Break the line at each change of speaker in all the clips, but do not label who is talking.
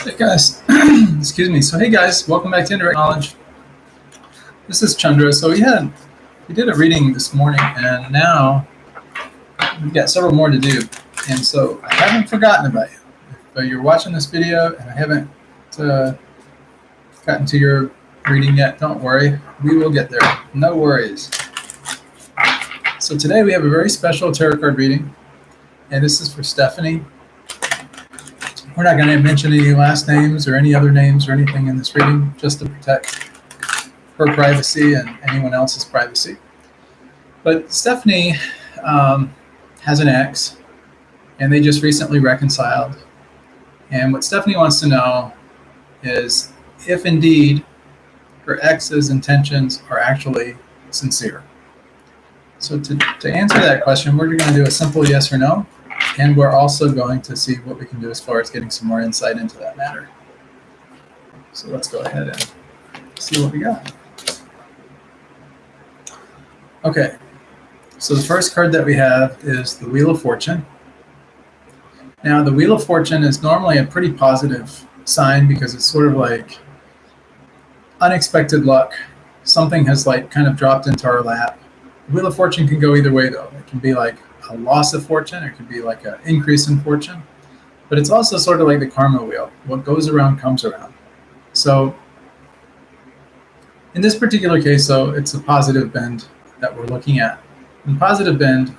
Hey guys, excuse me. So hey guys, welcome back to Indirect Knowledge. This is Chandra. So we did a reading this morning, and now we've got several more to do. And so I haven't forgotten about you. If you're watching this video and I haven't uh, gotten to your reading yet, don't worry. We will get there. No worries. So today we have a very special tarot card reading, and this is for Stephanie. We're not going to mention any last names or any other names or anything in this reading, just to protect her privacy and anyone else's privacy. But Stephanie has an ex, and they just recently reconciled. And what Stephanie wants to know is if indeed her ex's intentions are actually sincere. So to answer that question, we're going to do a simple yes or no. And we're also going to see what we can do as far as getting some more insight into that matter. So let's go ahead and see what we got. Okay, so the first card that we have is the Wheel of Fortune. Now, the Wheel of Fortune is normally a pretty positive sign because it's sort of like unexpected luck. Something has kind of dropped into our lap. The Wheel of Fortune can go either way, though. It can be like a loss of fortune, or it could be like an increase in fortune. But it's also sort of like the karma wheel. What goes around comes around. So in this particular case, though, it's a positive bend that we're looking at. And positive bend,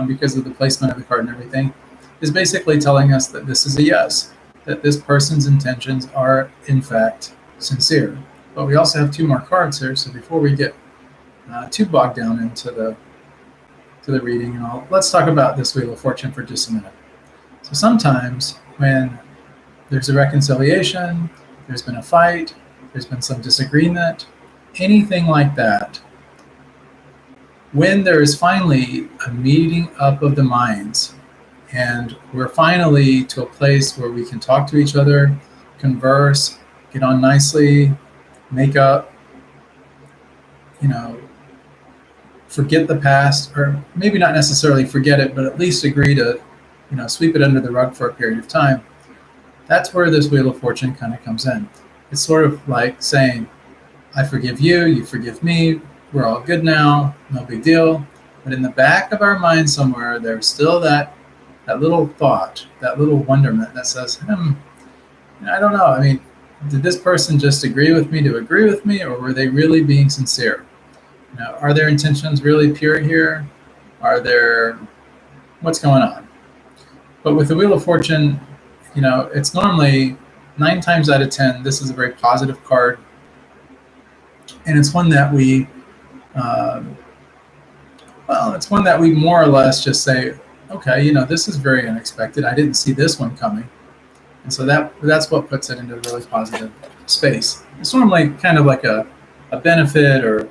because of the placement of the card and everything, is basically telling us that this is a yes, that this person's intentions are in fact sincere. But we also have two more cards here, so before we get too bogged down into the reading and all, let's talk about this Wheel of Fortune for just a minute. So sometimes when there's a reconciliation, there's been a fight, there's been some disagreement, anything like that, when there is finally a meeting up of the minds and we're finally to a place where we can talk to each other, converse, get on nicely, make up, forget the past, or maybe not necessarily forget it, but at least agree to, sweep it under the rug for a period of time. That's where this Wheel of Fortune kind of comes in. It's sort of like saying, I forgive you, you forgive me, we're all good now, no big deal. But in the back of our mind somewhere, there's still that little thought, that little wonderment that says, I don't know. I mean, did this person just agree with me to agree with me, or were they really being sincere? Are their intentions really pure here? What's going on? But with the Wheel of Fortune, it's normally 9 times out of 10, this is a very positive card. And it's one that we, more or less just say, okay, this is very unexpected. I didn't see this one coming. And so that's what puts it into a really positive space. It's normally kind of like a benefit, or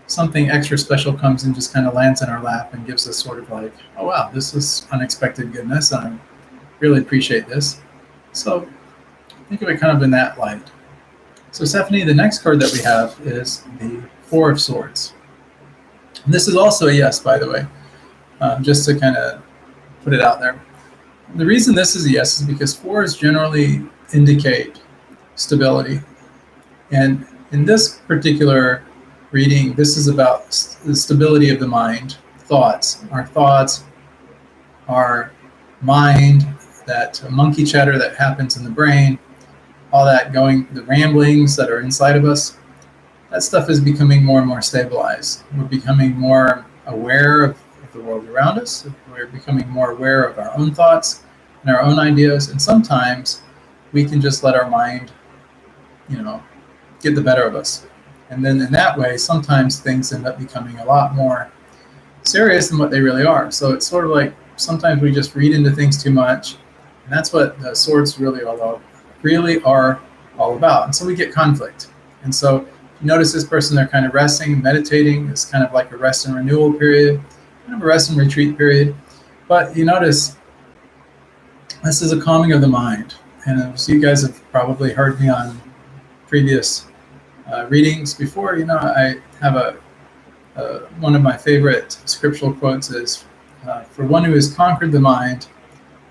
something extra special comes and just kind of lands in our lap and gives us sort of like, oh wow, this is unexpected goodness, and I really appreciate this. So think of it kind of in that light. So Stephanie, the next card that we have is the Four of Swords. And this is also a yes, by the way, just to kind of put it out there. The reason this is a yes is because fours generally indicate stability. And in this particular reading, this is about the stability of the mind, thoughts, our mind, that monkey chatter that happens in the brain, all that the ramblings that are inside of us, that stuff is becoming more and more stabilized. We're becoming more aware of the world around us. We're becoming more aware of our own thoughts and our own ideas. And sometimes we can just let our mind, get the better of us. And then in that way, sometimes things end up becoming a lot more serious than what they really are. So it's sort of like sometimes we just read into things too much. And that's what the swords really are all about. And so we get conflict. And so you notice this person, they're kind of resting, meditating. It's kind of like a rest and renewal period, kind of a rest and retreat period. But you notice this is a calming of the mind. And as you guys have probably heard me on previous readings before, I have one of my favorite scriptural quotes is, for one who has conquered the mind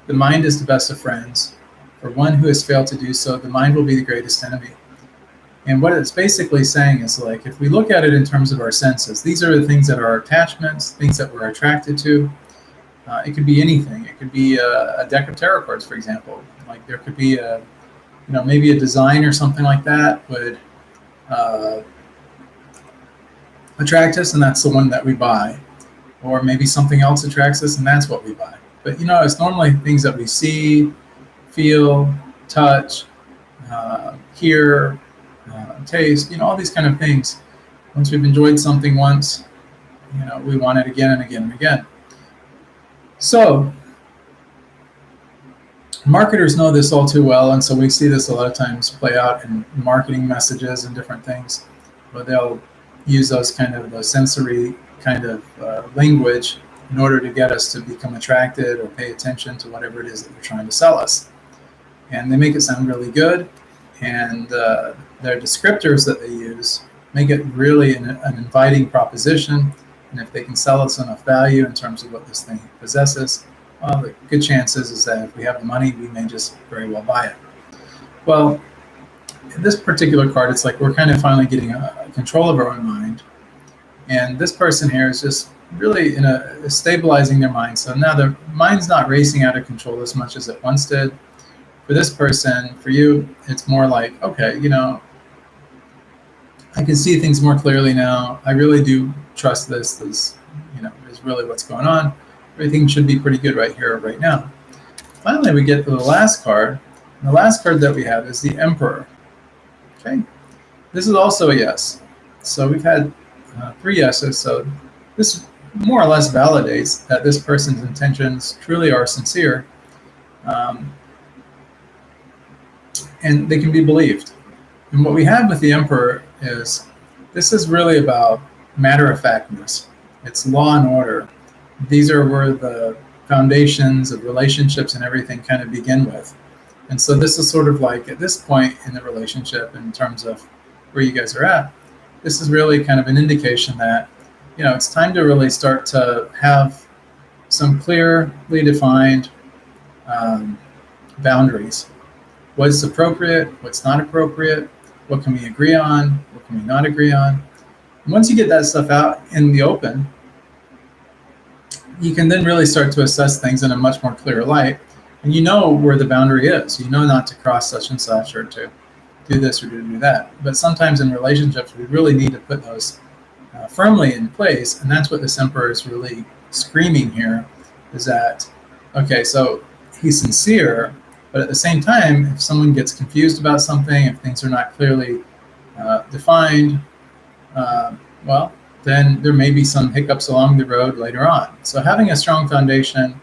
is the best of friends. For one who has failed to do so, the mind will be the greatest enemy. And what it's basically saying is, like, if we look at it in terms of our senses, these are the things that are our attachments, things that we're attracted to. It could be anything. It could be a deck of tarot cards, for example. Like there could be maybe a design or something like that would attract us, and that's the one that we buy. Or maybe something else attracts us, and that's what we buy. But it's normally things that we see, feel, touch, hear, taste. All these kind of things. Once we've enjoyed something once, we want it again and again and again. So marketers know this all too well, and so we see this a lot of times play out in marketing messages and different things, where they'll use those sensory kind of language in order to get us to become attracted or pay attention to whatever it is that they're trying to sell us. And they make it sound really good, and their descriptors that they use make it really an inviting proposition. And if they can sell us enough value in terms of what this thing possesses, well, the good chances is that if we have the money, we may just very well buy it. Well, in this particular card, it's like we're kind of finally getting a control of our own mind. And this person here is just really stabilizing their mind. So now their mind's not racing out of control as much as it once did. For this person, for you, it's more like, okay, I can see things more clearly now. I really do trust this. This, is really what's going on. Everything should be pretty good right here, right now. Finally, we get to the last card. And the last card that we have is the Emperor. Okay, this is also a yes. So we've had 3 yeses. So this more or less validates that this person's intentions truly are sincere, and they can be believed. And what we have with the Emperor is this is really about matter-of-factness. It's law and order. These are where the foundations of relationships and everything kind of begin with. And so this is sort of like at this point in the relationship, in terms of where you guys are at, this is really kind of an indication that, it's time to really start to have some clearly defined boundaries. What's appropriate, what's not appropriate, what can we agree on, what can we not agree on. And once you get that stuff out in the open, you can then really start to assess things in a much more clear light, and where the boundary is. Not to cross such and such, or to do this or to do that. But sometimes in relationships, we really need to put those firmly in place, and that's what this Emperor is really screaming here, is that, okay, so he's sincere, but at the same time, if someone gets confused about something, if things are not clearly defined, well, then there may be some hiccups along the road later on. So having a strong foundation,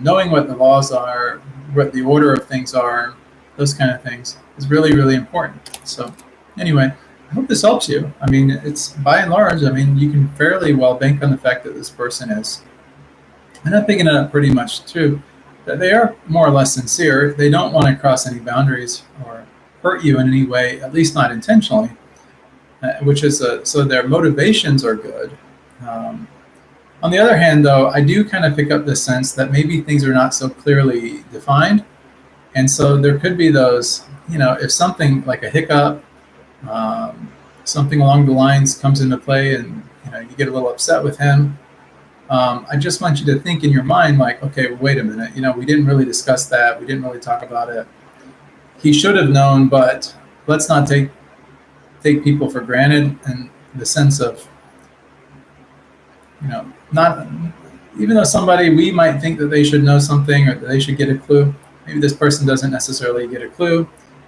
knowing what the laws are, what the order of things are, those kind of things, is really, really important. So anyway, I hope this helps you. I mean, it's by and large, you can fairly well bank on the fact that this person is, and I'm picking it up pretty much too, that they are more or less sincere. They don't want to cross any boundaries or hurt you in any way, at least not intentionally, which is so their motivations are good. On the other hand, though, I do kind of pick up the sense that maybe things are not so clearly defined. And so there could be those, if something like a hiccup, something along the lines comes into play, and you get a little upset with him, I just want you to think in your mind, like, okay, wait a minute, we didn't really discuss that. We didn't really talk about it. He should have known, but let's not take people for granted, in the sense of, not, even though we might think that they should know something, or that they should get a clue, maybe this person doesn't necessarily get a clue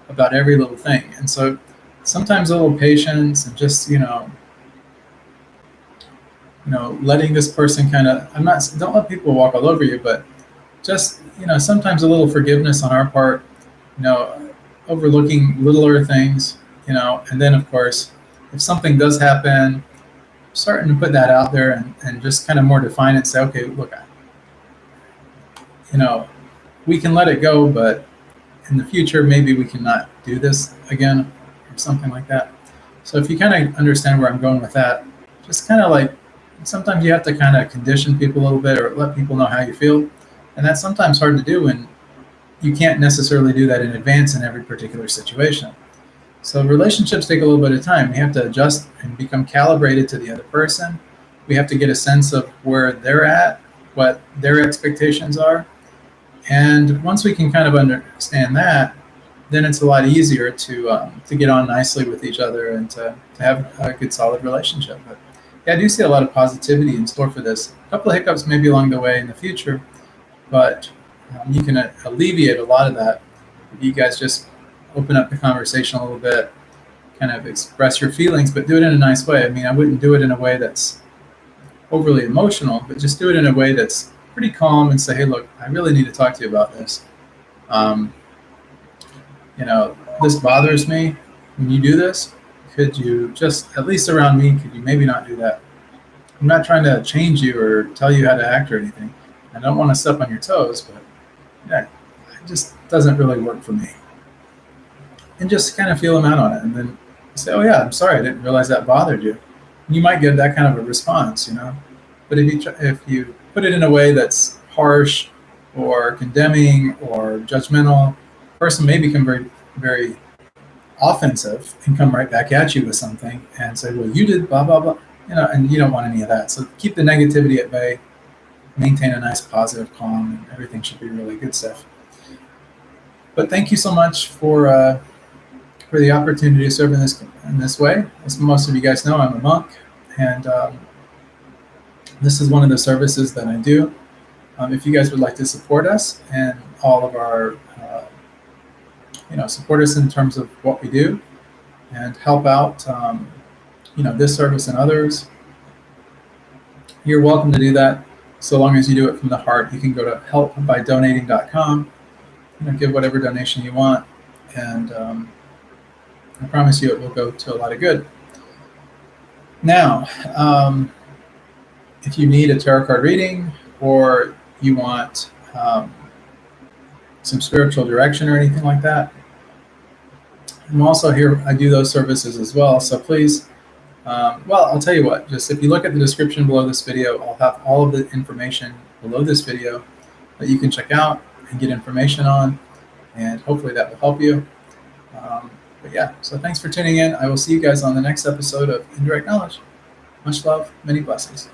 about every little thing. And so sometimes a little patience, and just, letting this person don't let people walk all over you, but just, sometimes a little forgiveness on our part, overlooking littler things, and then of course, if something does happen, starting to put that out there, and just kind of more define it and say, okay, look, we can let it go, but in the future, maybe we cannot do this again, or something like that. So if you kind of understand where I'm going with that, just kind of like, sometimes you have to kind of condition people a little bit, or let people know how you feel. And that's sometimes hard to do when you can't necessarily do that in advance in every particular situation. So relationships take a little bit of time. We have to adjust and become calibrated to the other person. We have to get a sense of where they're at, what their expectations are. And once we can kind of understand that, then it's a lot easier to get on nicely with each other and to have a good solid relationship. But yeah, I do see a lot of positivity in store for this. A couple of hiccups maybe along the way in the future, but you can alleviate a lot of that if you guys just open up the conversation a little bit, kind of express your feelings, but do it in a nice way. I mean, I wouldn't do it in a way that's overly emotional, but just do it in a way that's pretty calm and say, hey, look, I really need to talk to you about this. Um, this bothers me. When you do this, could you just, at least around me, could you maybe not do that? I'm not trying to change you or tell you how to act or anything. I don't want to step on your toes, but yeah, it just doesn't really work for me. And just kind of feel them out on it, and then say, "Oh yeah, I'm sorry, I didn't realize that bothered you." And you might get that kind of a response. But if you put it in a way that's harsh or condemning or judgmental, the person may become very, very offensive and come right back at you with something and say, "Well, you did blah blah blah," and you don't want any of that. So keep the negativity at bay, maintain a nice positive calm, and everything should be really good stuff. But thank you so much for the opportunity to serve in this way. As most of you guys know, I'm a monk, and this is one of the services that I do. If you guys would like to support us and all of our, support us in terms of what we do and help out, this service and others, you're welcome to do that. So long as you do it from the heart. You can go to helpbydonating.com, give whatever donation you want, and I promise you it will go to a lot of good. Now, if you need a tarot card reading or you want some spiritual direction or anything like that, I'm also here. I do those services as well. So please, I'll tell you what, just if you look at the description below this video, I'll have all of the information below this video that you can check out and get information on, and hopefully that will help you. But yeah, so thanks for tuning in. I will see you guys on the next episode of Indirect Knowledge. Much love, many blessings.